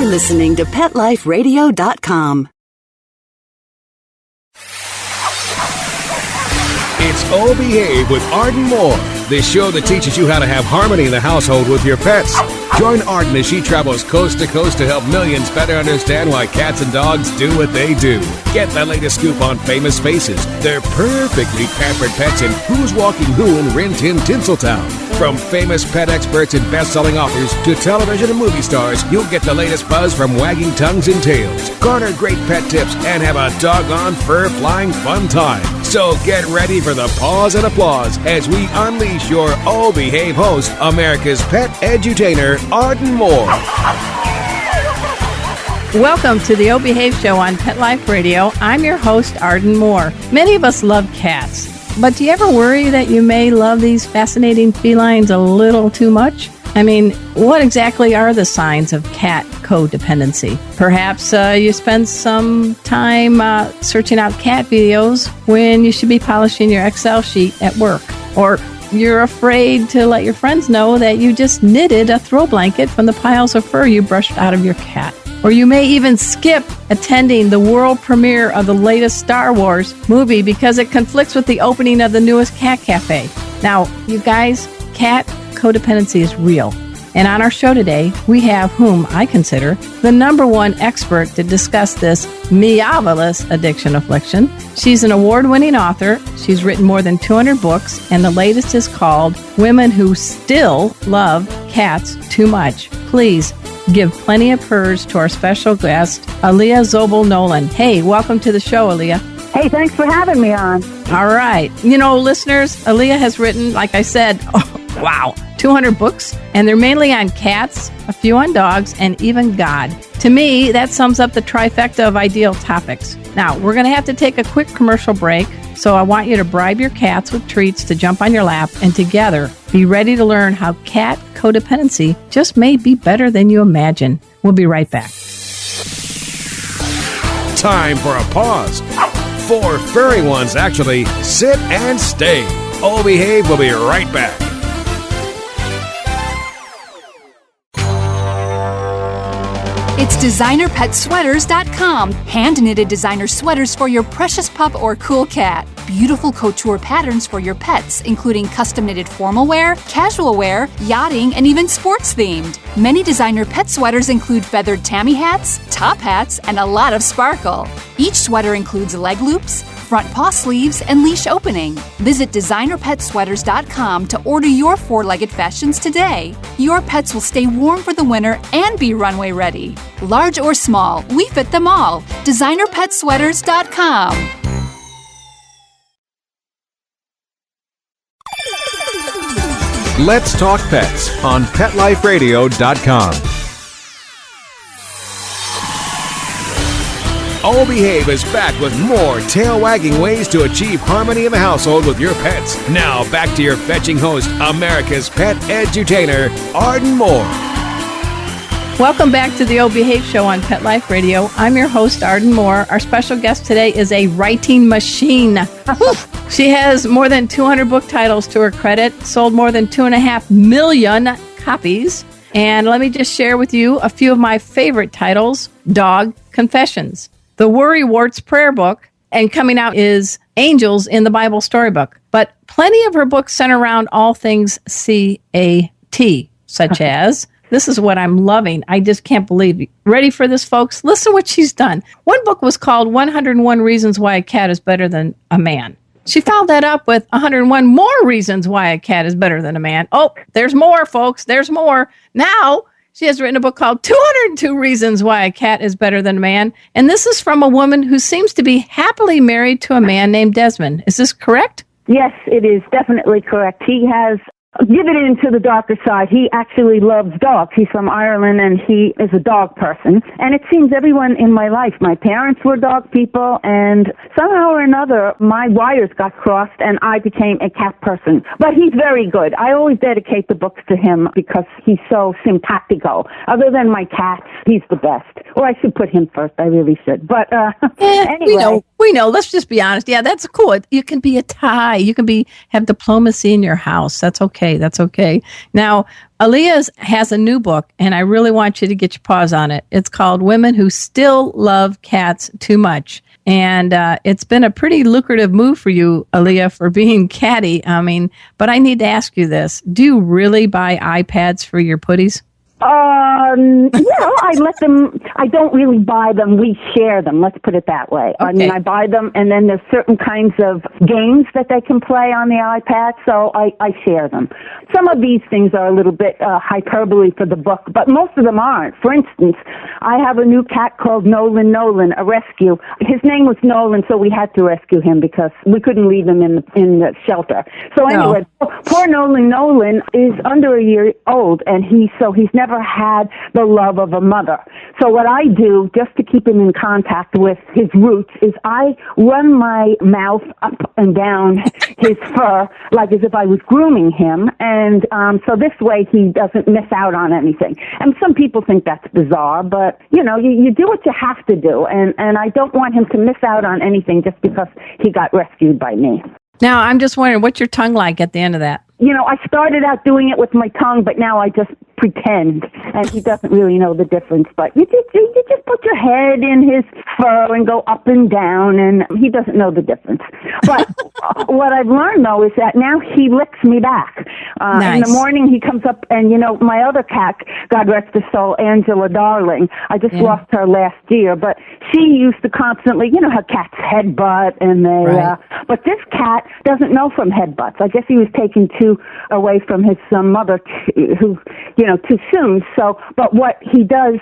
You're listening to PetLifeRadio.com. It's Oh Behave with Arden Moore, the show that teaches you how to have harmony in the household with your pets. Join Arden as she travels coast to coast to help millions better understand why cats and dogs do what they do. Get the latest scoop on famous faces, their perfectly pampered pets, and who's walking who in Rin Tin Tinseltown. From famous pet experts and best-selling authors to television and movie stars, you'll get the latest buzz from wagging tongues and tails. Garner great pet tips and have a doggone fur-flying fun time. So get ready for the pause and applause as we unleash your Oh Behave host, America's pet edutainer, Arden Moore. Welcome to the Oh Behave Show on Pet Life Radio. I'm your host, Arden Moore. Many of us love cats, but do you ever worry that you may love these fascinating felines a little too much? I mean, what exactly are the signs of cat codependency? Perhaps you spend some time searching out cat videos when you should be polishing your Excel sheet at work. Or you're afraid to let your friends know that you just knitted a throw blanket from the piles of fur you brushed out of your cat. Or you may even skip attending the world premiere of the latest Star Wars movie because it conflicts with the opening of the newest cat cafe. Now, you guys, cat codependency is real. And on our show today, we have whom I consider the number one expert to discuss this marvelous addiction affliction. She's an award-winning author. She's written more than 200 books, and the latest is called Women Who Still Love Cats Too Much. Please give plenty of purrs to our special guest, Allia Zobel Nolan. Hey, welcome to the show, Allia. Hey, thanks for having me on. All right. You know, listeners, Allia has written, like I said, 200 books, and they're mainly on cats, a few on dogs, and even God. To me, that sums up the trifecta of ideal topics. Now, we're going to have to take a quick commercial break, so I want you to bribe your cats with treats to jump on your lap, and together, be ready to learn how cat codependency just may be better than you imagine. We'll be right back. Time for a pause. 4 furry ones, actually. Sit and stay. Oh Behave will be right back. It's DesignerPetSweaters.com. Hand-knitted designer sweaters for your precious pup or cool cat. Beautiful couture patterns for your pets, including custom-knitted formal wear, casual wear, yachting, and even sports-themed. Many designer pet sweaters include feathered tammy hats, top hats, and a lot of sparkle. Each sweater includes leg loops, front paw sleeves, and leash opening. Visit DesignerPetSweaters.com to order your 4-legged fashions today. Your pets will stay warm for the winter and be runway ready. Large or small, we fit them all. DesignerPetSweaters.com. Let's Talk Pets on PetLifeRadio.com. Oh Behave is back with more tail-wagging ways to achieve harmony in the household with your pets. Now, back to your fetching host, America's pet edutainer, Arden Moore. Welcome back to the Oh Behave Show on Pet Life Radio. I'm your host, Arden Moore. Our special guest today is a writing machine. She has more than 200 book titles to her credit, sold more than 2.5 million copies. And let me just share with you a few of my favorite titles. Dog Confessions, The Worrywart's Prayer Book, and coming out is Angels in the Bible Storybook. But plenty of her books center around all things C-A-T, such as... This is what I'm loving. I just can't believe it. Ready for this, folks? Listen what she's done. One book was called 101 Reasons Why a Cat is Better Than a Man. She followed that up with 101 more reasons why a cat is better than a man. Oh, there's more, folks. There's more. Now, she has written a book called 202 Reasons Why a Cat is Better Than a Man. And this is from a woman who seems to be happily married to a man named Desmond. Is this correct? Yes, it is definitely correct. He has given into the darker side. He actually loves dogs. He's from Ireland, and he is a dog person. And it seems everyone in my life, my parents were dog people, and somehow or another, my wires got crossed, and I became a cat person. But he's very good. I always dedicate the books to him because he's so simpatico. Other than my cats, he's the best. Or I should put him first. I really should. But anyway. We know. Let's just be honest. Yeah, that's cool. You can be a tie. You can have diplomacy in your house. That's okay. okay. That's okay. Now, Allia has a new book, and I really want you to get your paws on it. It's called Women Who Still Love Cats Too Much. And it's been a pretty lucrative move for you, Allia, for being catty. But I need to ask you this. Do you really buy iPads for your putties? I let them, I don't really buy them, we share them, let's put it that way. Okay. I buy them, and then there's certain kinds of games that they can play on the iPad, so I share them. Some of these things are a little bit hyperbole for the book, but most of them aren't. For instance, I have a new cat called Nolan, a rescue. His name was Nolan, so we had to rescue him because we couldn't leave him in the shelter. So anyway, poor Nolan is under a year old, and he's never had the love of a mother. So what I do, just to keep him in contact with his roots, is I run my mouth up and down his fur like as if I was grooming him, and so this way he doesn't miss out on anything. And some people think that's bizarre, but you do what you have to do, and I don't want him to miss out on anything just because he got rescued by me. Now, I'm just wondering, what's your tongue like at the end of that? I started out doing it with my tongue, but now I just pretend, and he doesn't really know the difference. But you just put your head in his fur and go up and down, and he doesn't know the difference. But what I've learned, though, is that now he licks me back. Nice. In the morning, he comes up, and, my other cat, God rest her soul, Angela Darling, I just lost her last year, but she used to constantly, how cats headbutt, and they, but this cat doesn't know from headbutts. I guess he was taken too away from his mother, who, too soon. So, but what he does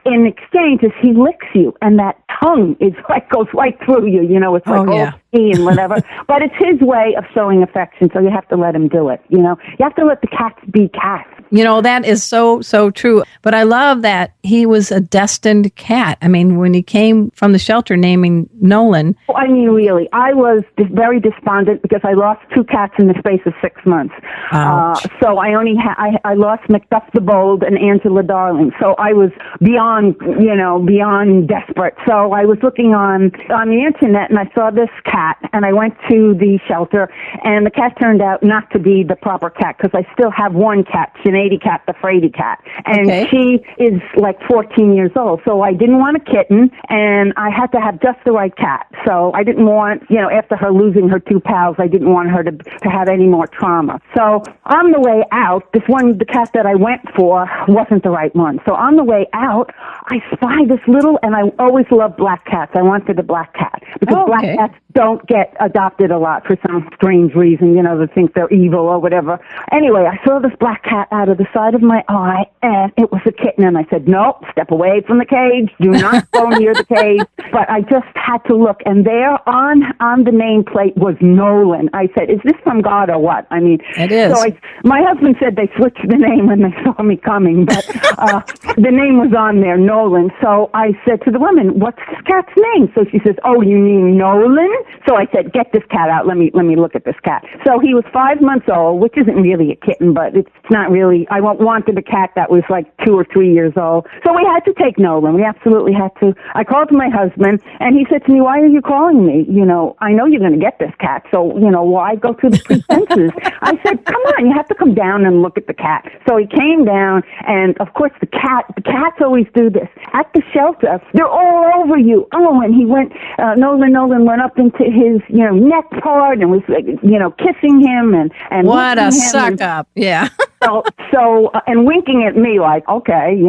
in exchange is he licks you, and that tongue is goes right through you. It's like and whatever. But it's his way of showing affection, so you have to let him do it. You have to let the cats be cats. That is so, so true. But I love that he was a destined cat. When he came from the shelter naming Nolan. Really, I was very despondent because I lost 2 cats in the space of 6 months. So I only I lost Macduff the Bold and Angela Darling. So I was beyond desperate. So I was looking on the internet, and I saw this cat, and I went to the shelter, and the cat turned out not to be the proper cat because I still have one cat, Sineady cat, the Frady cat, and she is like 14 years old. So I didn't want a kitten, and I had to have just the right cat. So I didn't want, after her losing her 2 pals, I didn't want her to have any more trauma. So on the way out, the cat that I went for wasn't the right one. So on the way out, I spy this little, and I always loved black cats. I wanted a black cat because black cats don't get adopted a lot for some strange reason, they think they're evil or whatever. Anyway, I saw this black cat out of the side of my eye, and it was a kitten, and I said, nope, step away from the cage, do not go near the cage. But I just had to look, and there on the nameplate was Nolan. I said, is this from God or what? It is. So my husband said they switched the name when they saw me coming, but the name was on there, Nolan. So I said to the woman, what's this cat's name? So she says, oh, you mean Nolan? So I said, get this cat out. Let me look at this cat. So he was 5 months old, which isn't really a kitten, but it's not really. I wanted a cat that was like 2 or 3 years old. So we had to take Nolan. We absolutely had to. I called my husband, and he said to me, why are you calling me? I know you're going to get this cat. So, why go through the pretenses? I said, come on, you have to come down and look at the cat. So he came down, and of course the cats always do this. At the shelter, they're all over you. Oh, and he went, Nolan went up into his, neck part and was, kissing him and what a suck up. Yeah. So and winking at me like, okay,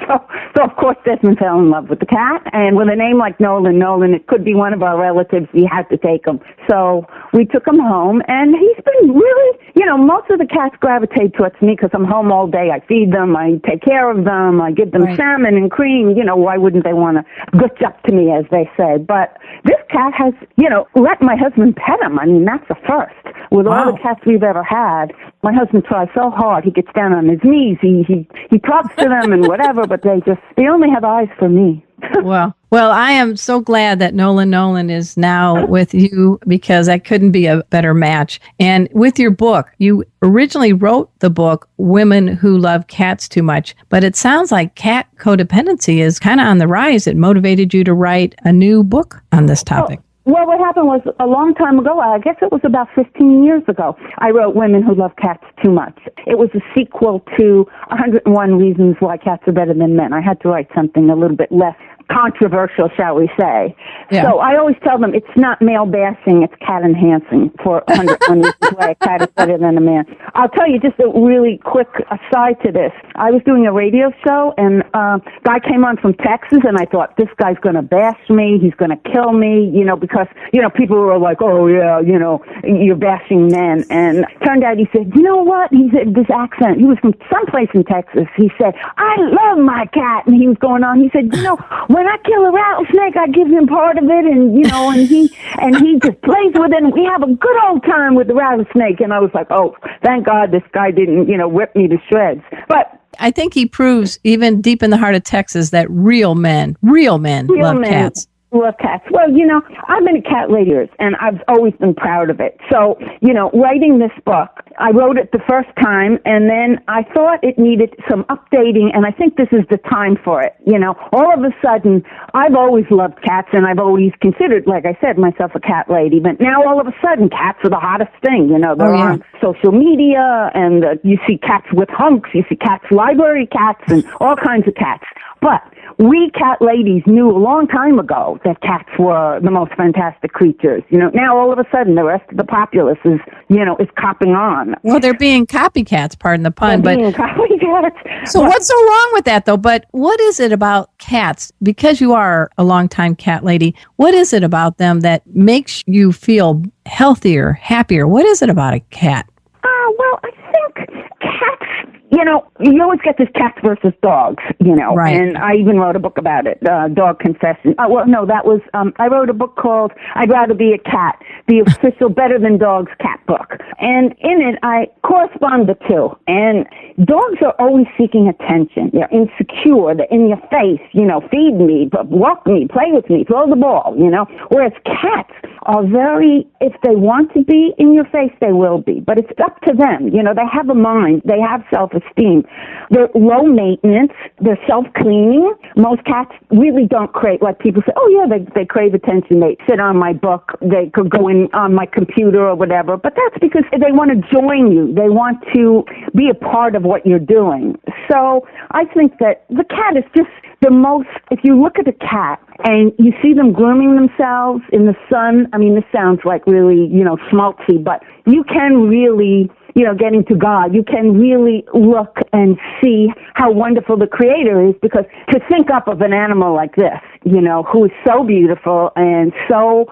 so of course Desmond fell in love with the cat, and with a name like Nolan, it could be one of our relatives. We had to take him. So we took him home, and he's been really, most of the cats gravitate towards me because I'm home all day. I feed them, I take care of them, I give them salmon and cream. Why wouldn't they want to gooch up to me, as they say? But this cat has, let my husband pet him. That's a first. With all the cats we've ever had, my husband tries so hard. He gets down on his knees. He talks to them and whatever, but they only have eyes for me. Well, I am so glad that Nolan is now with you because that couldn't be a better match. And with your book, you originally wrote the book, Women Who Love Cats Too Much, but it sounds like cat codependency is kind of on the rise. It motivated you to write a new book on this topic. Well, what happened was a long time ago, I guess it was about 15 years ago, I wrote Women Who Love Cats Too Much. It was a sequel to 101 Reasons Why Cats Are Better Than Men. I had to write something a little bit less controversial, shall we say. Yeah. So I always tell them it's not male bashing, it's cat enhancing for 101 Reasons Why a Cat is Better Than a Man. I'll tell you just a really quick aside to this. I was doing a radio show, and a guy came on from Texas, and I thought, this guy's going to bash me, he's going to kill me, because, people were like, oh, yeah, you're bashing men. And turned out he said, you know what? He said, this accent, he was from someplace in Texas. He said, I love my cat. And he was going on, he said, when I kill a rattlesnake, I give him part of it, and he just plays with it, and we have a good old time with the rattlesnake. And I was like, oh, thank God this guy didn't, rip me to shreds. But I think he proves, even deep in the heart of Texas, that real men love cats. Love cats. Well, I've been a cat lady, and I've always been proud of it. So, writing this book, I wrote it the first time, and then I thought it needed some updating, and I think this is the time for it. All of a sudden, I've always loved cats, and I've always considered, like I said, myself a cat lady. But now, all of a sudden, cats are the hottest thing. They're on social media, and you see cats with hunks, you see cats, library cats, and all kinds of cats. But we cat ladies knew a long time ago that cats were the most fantastic creatures. Now all of a sudden the rest of the populace is copping on. Well, they're being copycats, pardon the pun. They're being copycats. So what's so wrong with that, though? But what is it about cats? Because you are a longtime cat lady, what is it about them that makes you feel healthier, happier? What is it about a cat? Well, I think cats, you always get this cats versus dogs, right. And I even wrote a book about it, Dog Confession. I wrote a book called I'd Rather Be a Cat, the official Better Than Dogs cat book. And in it, I correspond the two. And dogs are always seeking attention. They're insecure. They're in your face, feed me, walk me, play with me, throw the ball, Whereas cats are if they want to be in your face, they will be. But it's up to them. They have a mind. They have self-esteem. They're low maintenance. They're self-cleaning. Most cats really don't crave, like people say, oh yeah, they crave attention. They sit on my book. They could go in on my computer or whatever. But that's because they want to join you. They want to be a part of what you're doing. So I think that the cat is just the most, if you look at a cat and you see them grooming themselves in the sun, I mean, this sounds like really, schmaltzy, but you can really, getting to God, you can really look and see how wonderful the Creator is, because to think up of an animal like this, who is so beautiful and so,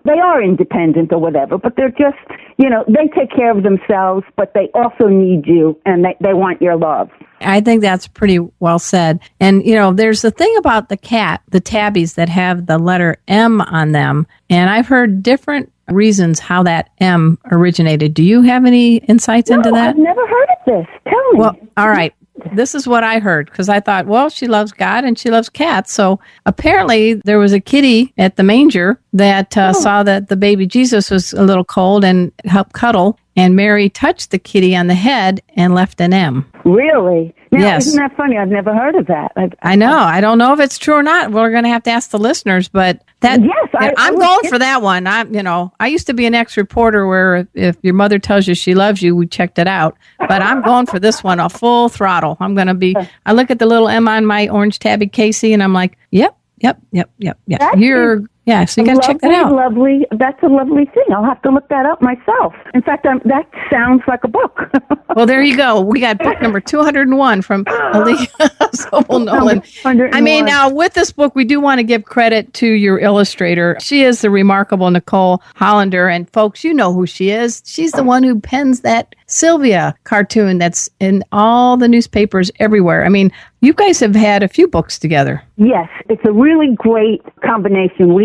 they are independent or whatever, but they're just, they take care of themselves, but they also need you, and they want your love. I think that's pretty well said. And, there's the thing about the cat, the tabbies that have the letter M on them. And I've heard different reasons how that M originated. Do you have any insights into that? I've never heard of this. Tell me. Well, all right. This is what I heard, because I thought, well, she loves God and she loves cats. So apparently there was a kitty at the manger that saw that the baby Jesus was a little cold and helped cuddle. And Mary touched the kitty on the head and left an M. Really? Now, yes. Isn't that funny? I've never heard of that. I know. I don't know if it's true or not. We're going to have to ask the listeners, but that I'm going for that one. I used to be an ex-reporter where if your mother tells you she loves you, we checked it out. But I'm going for this one, a full throttle. I look at the little M on my orange tabby Casey, and I'm like, yep. So you got to check that out. That's a lovely thing. I'll have to look that up myself. In fact, that sounds like a book. Well, there you go. We got book number 201 from Allia Zobel Nolan. I mean, now with this book, we do want to give credit to your illustrator. She is the remarkable Nicole Hollander. And folks, you know who she is. She's the one who pens that Sylvia cartoon that's in all the newspapers everywhere. I mean, you guys have had a few books together. Yes, it's a really great combination.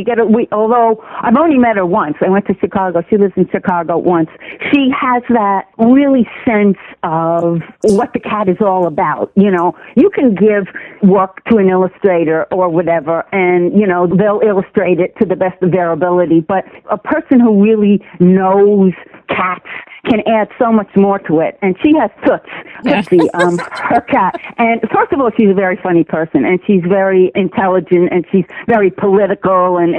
Although I've only met her once. I went to Chicago. She lives in Chicago once. She has that really sense of what the cat is all about. You can give work to an illustrator or whatever, and, they'll illustrate it to the best of their ability. But a person who really knows cats can add so much more to it. And she has Toots, Tootsie, her cat. And first of all, she's a very funny person, and she's very intelligent, and she's very political, and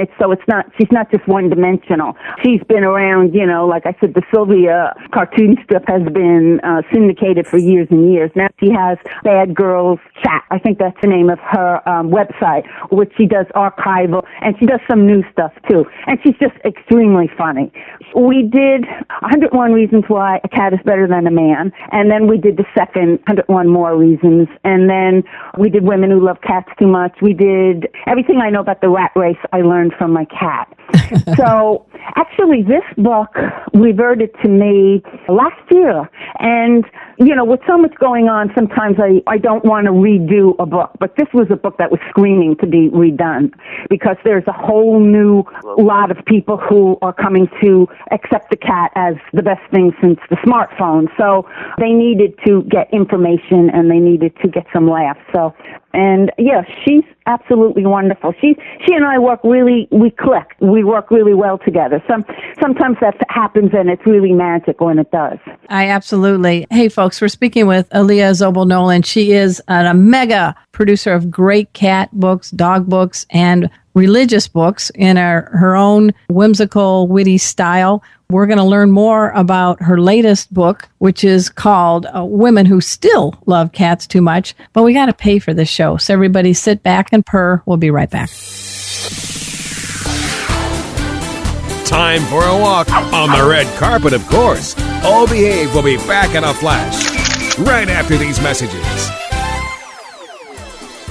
she's not just one-dimensional. She's been around, like I said, the Sylvia cartoon strip has been syndicated for years and years. Now she has Bad Girls Chat. I think that's the name of her website, which she does archival, and she does some new stuff, too. And she's just extremely funny. We did 101 Reasons Why a Cat is Better Than a Man, and then we did the second 101 More Reasons, and then we did Women Who Love Cats Too Much. We did everything I know about the rat race I learned from my cat. So actually this book reverted to me last year, and with so much going on, sometimes I don't want to redo a book, but this was a book that was screaming to be redone, because there's a whole new lot of people who are coming to accept the cat as the best thing since the smartphone. So they needed to get information, and they needed to get some laughs. And yeah, she's absolutely wonderful. She and I we click. We work really well together. Sometimes that happens, and it's really magic when it does. I absolutely. Hey, folks, we're speaking with Allia Zobel Nolan. She is a mega producer of great cat books, dog books, and religious books in her own whimsical, witty style. We're going to learn more about her latest book, which is called Women Who Still Love Cats Too Much. But we got to pay for this show. So everybody sit back and purr. We'll be right back. Time for a walk on the red carpet, of course. All Behave will be back in a flash right after these messages.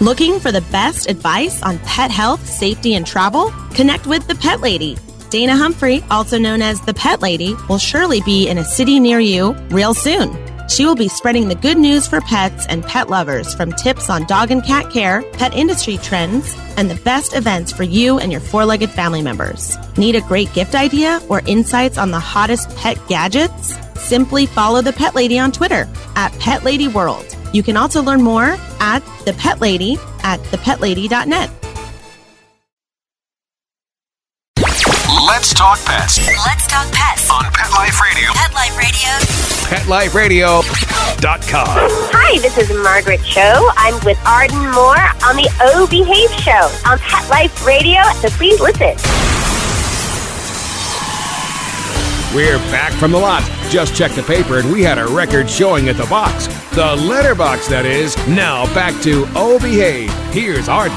Looking for the best advice on pet health, safety, and travel? Connect with the Pet Lady. Dana Humphrey, also known as the Pet Lady, will surely be in a city near you real soon. She will be spreading the good news for pets and pet lovers, from tips on dog and cat care, pet industry trends, and the best events for you and your four-legged family members. Need a great gift idea or insights on the hottest pet gadgets? Simply follow the Pet Lady on Twitter at Pet Lady World. You can also learn more at The Pet Lady at thepetlady.net. Let's talk pets. Let's talk pets On Pet Life Radio. Pet Life Radio. PetLifeRadio.com. Hi, this is Margaret Cho. I'm with Arden Moore on the O Behave Show on Pet Life Radio, so please listen. We're back from the lot. Just checked the paper, and we had a record showing at the box. The letterbox, that is. Now back to O Behave. Here's Arden.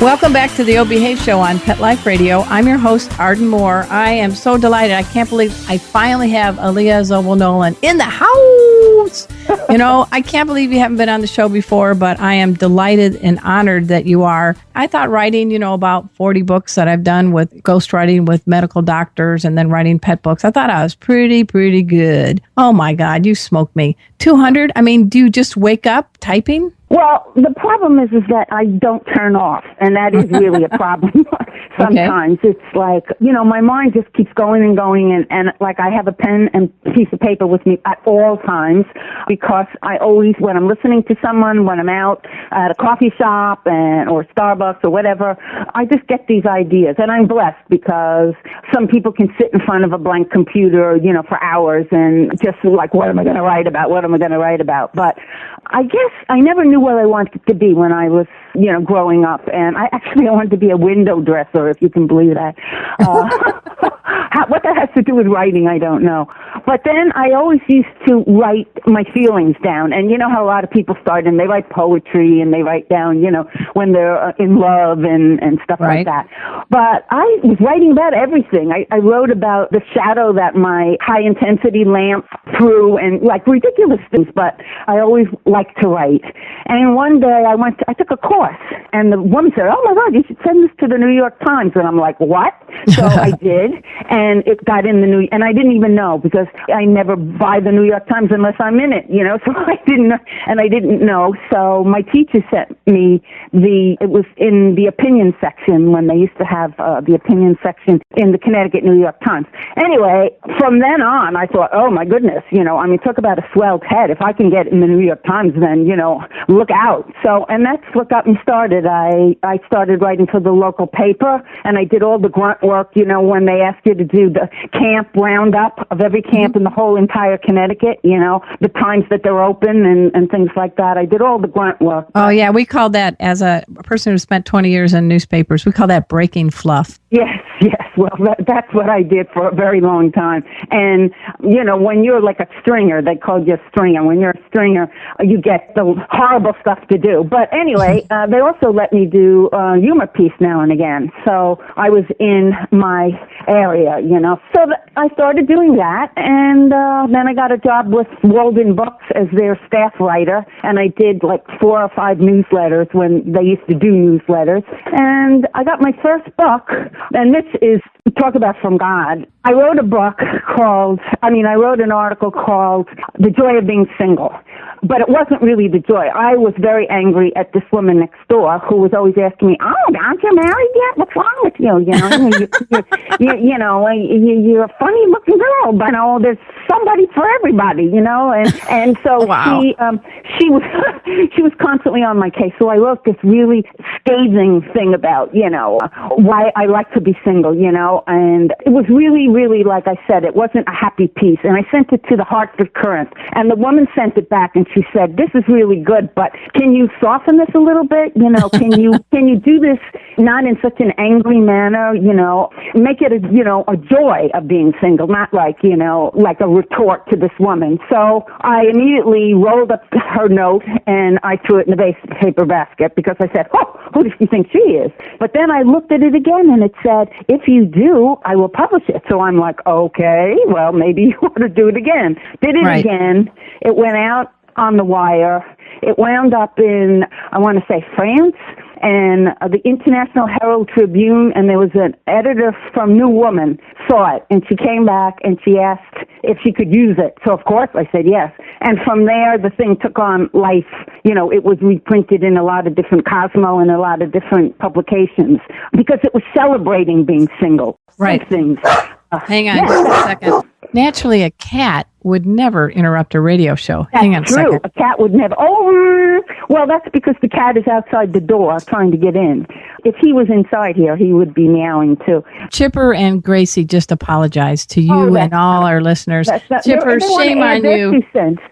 Welcome back to the O Behave Show on Pet Life Radio. I'm your host, Arden Moore. I am so delighted. I can't believe I finally have Allia Zobel Nolan in the house. I can't believe you haven't been on the show before, but I am delighted and honored that you are. I thought writing, about 40 books that I've done with ghostwriting with medical doctors and then writing pet books. I thought I was pretty good. Oh my God, you smoked me. 200? I mean, do you just wake up typing? Well, the problem is that I don't turn off, and that is really a problem. Sometimes It's like, my mind just keeps going and going, and like I have a pen and piece of paper with me at all times, because I always, when I'm listening to someone, when I'm out at a coffee shop or Starbucks or whatever, I just get these ideas, and I'm blessed because some people can sit in front of a blank computer, for hours and just like, what am I going to write about? But I guess I never knew what I wanted to be when I was, growing up. And I wanted to be a window dresser, if you can believe that. What that has to do with writing, I don't know. But then I always used to write my feelings down. And you know how a lot of people start and they write poetry and they write down, when they're in love and stuff like that. But I was writing about everything. I wrote about the shadow that my high-intensity lamp threw and like ridiculous things, but I always liked to write. And one day I took a course, and the woman said, "Oh my God, you should send this to the New York Times." And I'm like, "What?" So I did, and it got in the and I didn't even know, because I never buy the New York Times unless I'm in it, so I didn't know. So my teacher sent me the it was in the opinion section when they used to have the opinion section in the Connecticut New York Times. Anyway, from then on, I thought, oh my goodness, talk about a swelled head. If I can get in the New York Times, then, look out. So, and that's what got me started. I started writing for the local paper, and I did all the grunt work, when they asked you to do the camp roundup of every camp in the whole entire Connecticut, the times that they're open and things like that. I did all the grunt work. Oh, yeah. We call that, as a person who spent 20 years in newspapers, we call that breaking fluff. Yes. Well, that's what I did for a very long time. And, when you're like a stringer, they called you a stringer. When you're a stringer, you get the horrible stuff to do. But anyway, they also let me do humor piece now and again. So I was in my area, So I started doing that. And then I got a job with Walden Books as their staff writer. And I did like 4 or 5 newsletters when they used to do newsletters. And I got my first book. And this is, talk about from God. I wrote an article called The Joy of Being Single. But it wasn't really the joy. I was very angry at this woman next door who was always asking me, "Oh, aren't you married yet? What's wrong with you? You're a funny-looking girl, but there's somebody for everybody, And so wow. she was constantly on my case. So I wrote this really scathing thing about why I like to be single, And it was really, really, like I said, it wasn't a happy piece. And I sent it to the Hartford Courant, and the woman sent it back, and she said, "This is really good, but can you soften this a little bit? Can you do this not in such an angry manner? Make it a joy of being single, not like a retort to this woman." So I immediately rolled up her note and I threw it in the paper basket because I said, "Oh, who does she think she is?" But then I looked at it again and it said, "If you do, I will publish it." So I'm like, okay, well, maybe you ought to do it again. Did it right. again. It went out on the wire. It wound up in, I want to say, France, and the International Herald Tribune, and there was an editor from New Woman saw it, and she came back and she asked if she could use it. So, of course, I said yes. And from there, the thing took on life. It was reprinted in a lot of different Cosmo and a lot of different publications because it was celebrating being single. Right. Things. Hang on just a second. Naturally, a cat would never interrupt a radio show. Hang on a second. A cat would never. Oh, well, that's because the cat is outside the door trying to get in. If he was inside here, he would be meowing too. Chipper and Gracie just apologized to you and all our listeners. Chipper, shame on you.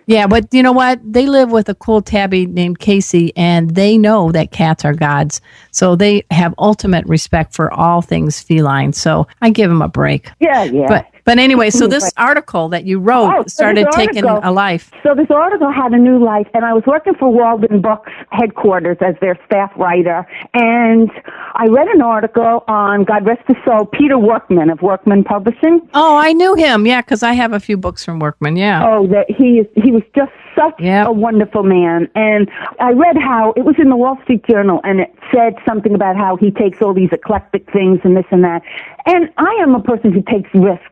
Yeah, but you know what? They live with a cool tabby named Casey, and they know that cats are gods. So they have ultimate respect for all things feline. So I give them a break. Yeah. But anyway, so this article that you wrote started taking a life. So this article had a new life, and I was working for Walden Books headquarters as their staff writer, and I read an article on, God rest his soul, Peter Workman of Workman Publishing. Oh, I knew him, yeah, because I have a few books from Workman, yeah. Oh, he was just such a wonderful man. And I read how, it was in the Wall Street Journal, and it said something about how he takes all these eclectic things and this and that. And I am a person who takes risks,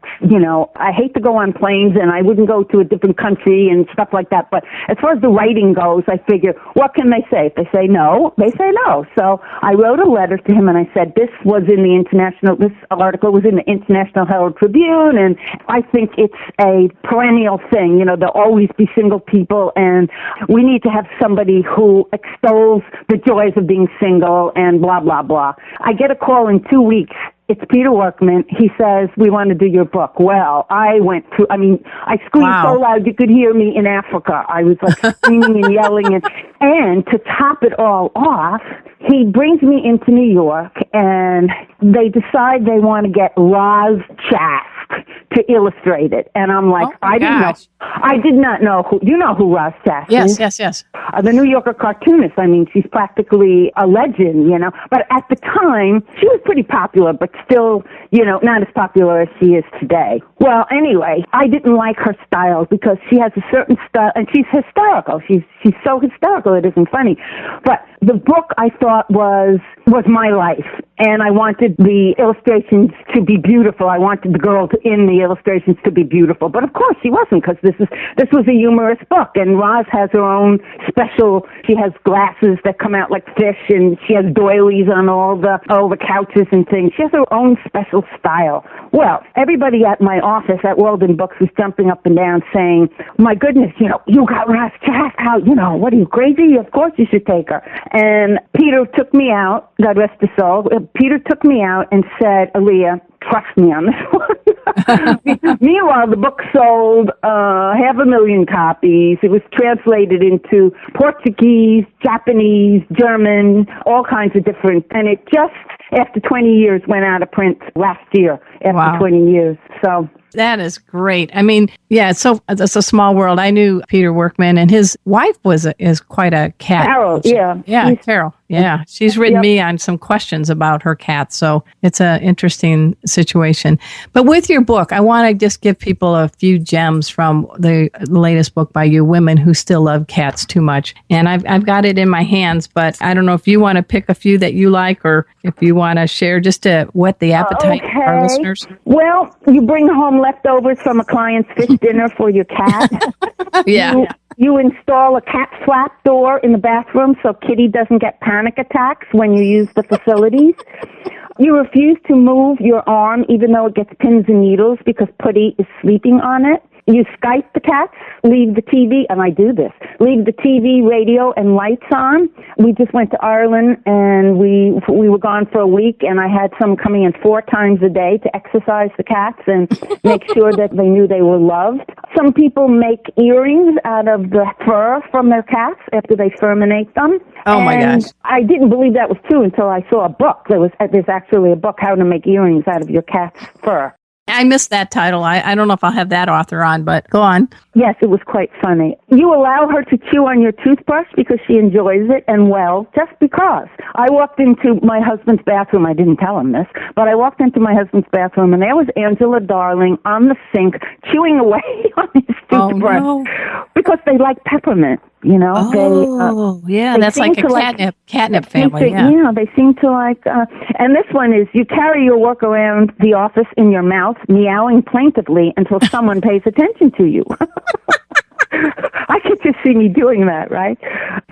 I hate to go on planes, and I wouldn't go to a different country and stuff like that. But as far as the writing goes, I figure, what can they say? If they say no, they say no. So I wrote a letter to him, and I said, this article was in the International Herald Tribune, and I think it's a perennial thing. There'll always be single people, and we need to have somebody who extols the joys of being single and blah, blah, blah. I get a call in 2 weeks. It's Peter Workman. He says, we want to do your book. Well, I screamed so loud you could hear me in Africa. I was like screaming and yelling. And to top it all off, he brings me into New York, and they decide they want to get Roz Chask to illustrate it. And I'm like, I did not know who, you know who Roz Chask is? Yes. The New Yorker cartoonist. I mean, she's practically a legend, But at the time, she was pretty popular, but still, not as popular as she is today. Well, anyway, I didn't like her style because she has a certain style, and she's hysterical. She's so hysterical, it isn't funny. But the book, I thought, was my life, and I wanted the illustrations to be beautiful. I wanted the girl in the illustrations to be beautiful. But of course she wasn't, because this was a humorous book, and Roz has her own special. She has glasses that come out like fish, and she has doilies on all the couches and things. She has her own special style. Well, everybody at my office at Walden Books was jumping up and down saying, "My goodness, you got Roz Chaff. How, what are you, crazy? Of course you should take her." And Peter took me out, God rest his soul. Peter took me out and said, "Allia, trust me on this one." Meanwhile, the book sold 500,000 copies. It was translated into Portuguese, Japanese, German, all kinds of different, and it just, after 20 years, went out of print last year, after 20 years. So that is great. I mean, yeah, it's a small world. I knew Peter Workman, and his wife is quite a cat. Carol, yeah. Yeah, Carol. Yeah, she's written me on some questions about her cat, so it's an interesting situation. But with your book, I want to just give people a few gems from the latest book by you, Women Who Still Love Cats Too Much. And I've got it in my hands, but I don't know if you want to pick a few that you like, or if you want to share just to whet the appetite of our listeners. Well, you bring home leftovers from a client's fish dinner for your cat. Yeah. You install a cat flap door in the bathroom so Kitty doesn't get panic attacks when you use the facilities. You refuse to move your arm even though it gets pins and needles because Putty is sleeping on it. You Skype the cats, leave the TV, and I do this, leave the TV, radio, and lights on. We just went to Ireland, and we were gone for a week, and I had some coming in 4 times a day to exercise the cats and make sure that they knew they were loved. Some people make earrings out of the fur from their cats after they furminate them. Oh, my gosh. I didn't believe that was true until I saw a book. There's actually a book, How to Make Earrings Out of Your Cat's Fur. I missed that title. I don't know if I'll have that author on, but go on. Yes, it was quite funny. You allow her to chew on your toothbrush because she enjoys it, and just because. I walked into my husband's bathroom. I didn't tell him this, but I walked into my husband's bathroom, and there was Angela Darling on the sink chewing away on his toothbrush because they like peppermint. That's like a catnip family. They seem to like, and this one is, you carry your work around the office in your mouth, meowing plaintively until someone pays attention to you. I could just see me doing that, right?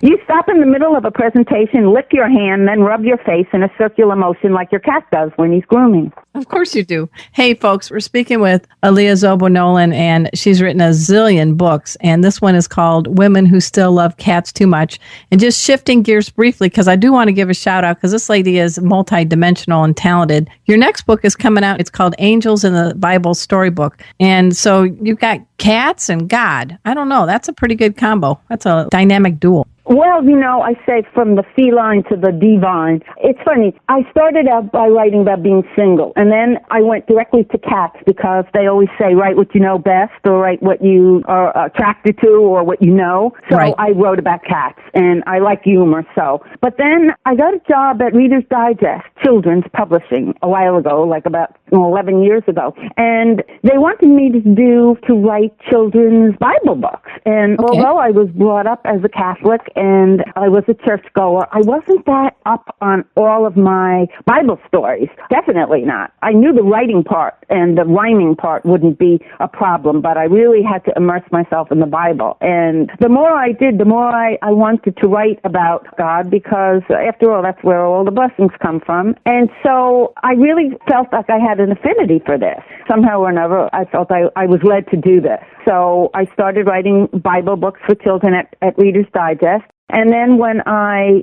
You stop in the middle of a presentation, lick your hand, then rub your face in a circular motion like your cat does when he's grooming. Of course you do. Hey, folks, we're speaking with Allia Zobel Nolan, and she's written a zillion books, and this one is called Women Who Still Love Cats Too Much. And just shifting gears briefly, because I do want to give a shout out, because this lady is multidimensional and talented. Your next book is coming out. It's called Angels in the Bible Storybook. And so you've got cats and God. I don't know. That's a pretty good combo. That's a dynamic duel. Well, I say from the feline to the divine. It's funny. I started out by writing about being single, and then I went directly to cats because they always say, write what you know best, or write what you are attracted to, or what you know. So I wrote about cats, and I like humor, so. But then I got a job at Reader's Digest, children's publishing, a while ago, like about 11 years ago. And they wanted me to write children's Bible books. And although I was brought up as a Catholic, and I was a churchgoer, I wasn't that up on all of my Bible stories. Definitely not. I knew the writing part and the rhyming part wouldn't be a problem, but I really had to immerse myself in the Bible. And the more I did, the more I wanted to write about God, because after all, that's where all the blessings come from. And so I really felt like I had an affinity for this. Somehow or another, I felt I was led to do this. So I started writing Bible books for children at Reader's Digest. And then when I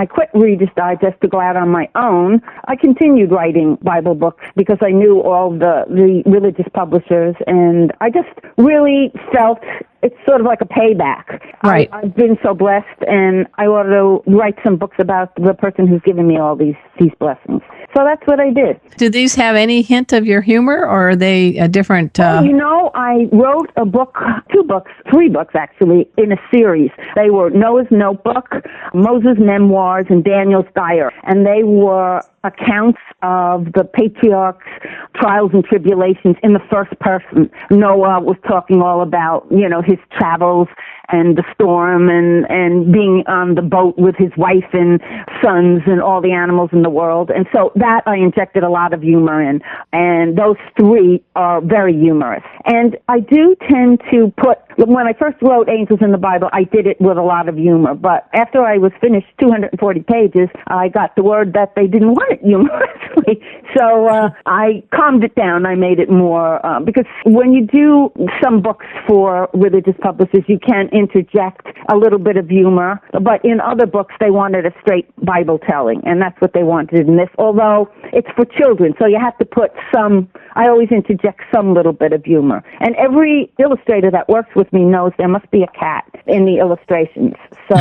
quit Reader's Digest to go out on my own, I continued writing Bible books because I knew all the religious publishers, and I just really felt it's sort of like a payback. Right. I've been so blessed, and I ought to write some books about the person who's given me all these blessings. So that's what I did. Do these have any hint of your humor, or are they a different... I wrote a book, 3 books actually, in a series. They were Noah's Notebook, Moses' Memoirs, and Daniel's Diary. And they were accounts of the patriarchs trials and tribulations in the first person. Noah was talking all about, his travels and the storm and being on the boat with his wife and sons and all the animals in the world. And so that I injected a lot of humor in. And those three are very humorous. And I do tend to when I first wrote Angels in the Bible, I did it with a lot of humor. But after I was finished 240 pages, I got the word that they didn't want it humorously. So I calmed it down. I made it more, because when you do some books for religious publishers, you can interject a little bit of humor, but in other books they wanted a straight Bible telling, and that's what they wanted in this, although it's for children, so you have to put I always interject some little bit of humor. And every illustrator that works with me knows there must be a cat in the illustrations. So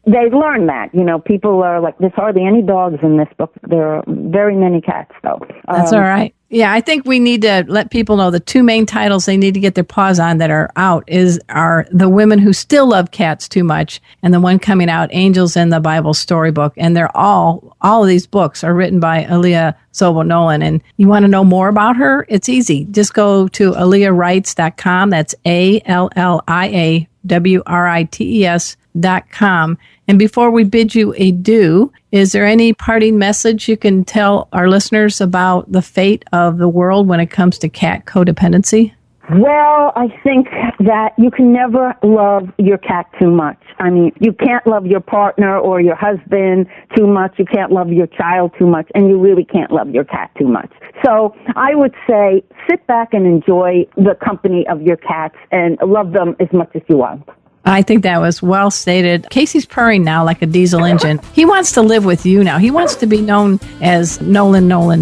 they learn that, people are like, there's hardly any dogs in this book. There are very many cats, though. That's all right. Yeah, I think we need to let people know the two main titles they need to get their paws on that are out are The Women Who Still Love Cats Too Much, and the one coming out, Angels in the Bible Storybook. And they're all of these books are written by Allia Zobel Nolan. And you want to know more about her? It's easy. Just go to AlliaWrites.com. That's ALLIAWRITES.com. And before we bid you adieu, is there any parting message you can tell our listeners about the fate of the world when it comes to cat codependency? Well, I think that you can never love your cat too much. I mean, you can't love your partner or your husband too much. You can't love your child too much, and you really can't love your cat too much. So I would say sit back and enjoy the company of your cats and love them as much as you want. I think that was well stated. Casey's purring now like a diesel engine. He wants to live with you now. He wants to be known as Nolan. Nolan,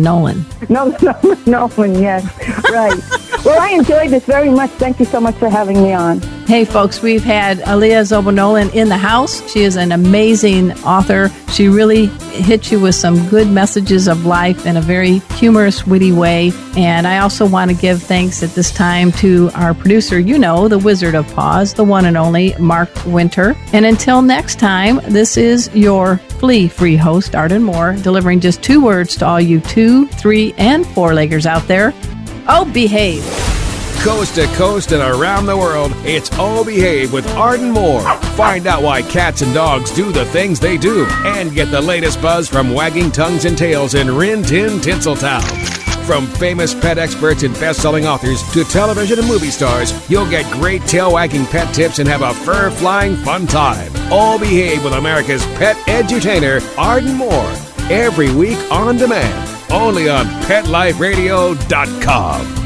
yes. Right. Well, I enjoyed this very much. Thank you so much for having me on. Hey, folks, we've had Allia Zobel Nolan in the house. She is an amazing author. She really hits you with some good messages of life in a very humorous, witty way. And I also want to give thanks at this time to our producer, the Wizard of Paws, the one and only Mark Winter. And until next time, this is your flea-free host, Arden Moore, delivering just 2 words to all you 2, 3, and 4-leggers out there. Oh, behave. Coast to coast and around the world, it's Oh Behave with Arden Moore. Find out why cats and dogs do the things they do and get the latest buzz from wagging tongues and tails in Rin Tin Tinseltown. From famous pet experts and best-selling authors to television and movie stars, you'll get great tail-wagging pet tips and have a fur-flying fun time. All Behave with America's pet edutainer, Arden Moore. Every week on demand, only on PetLifeRadio.com.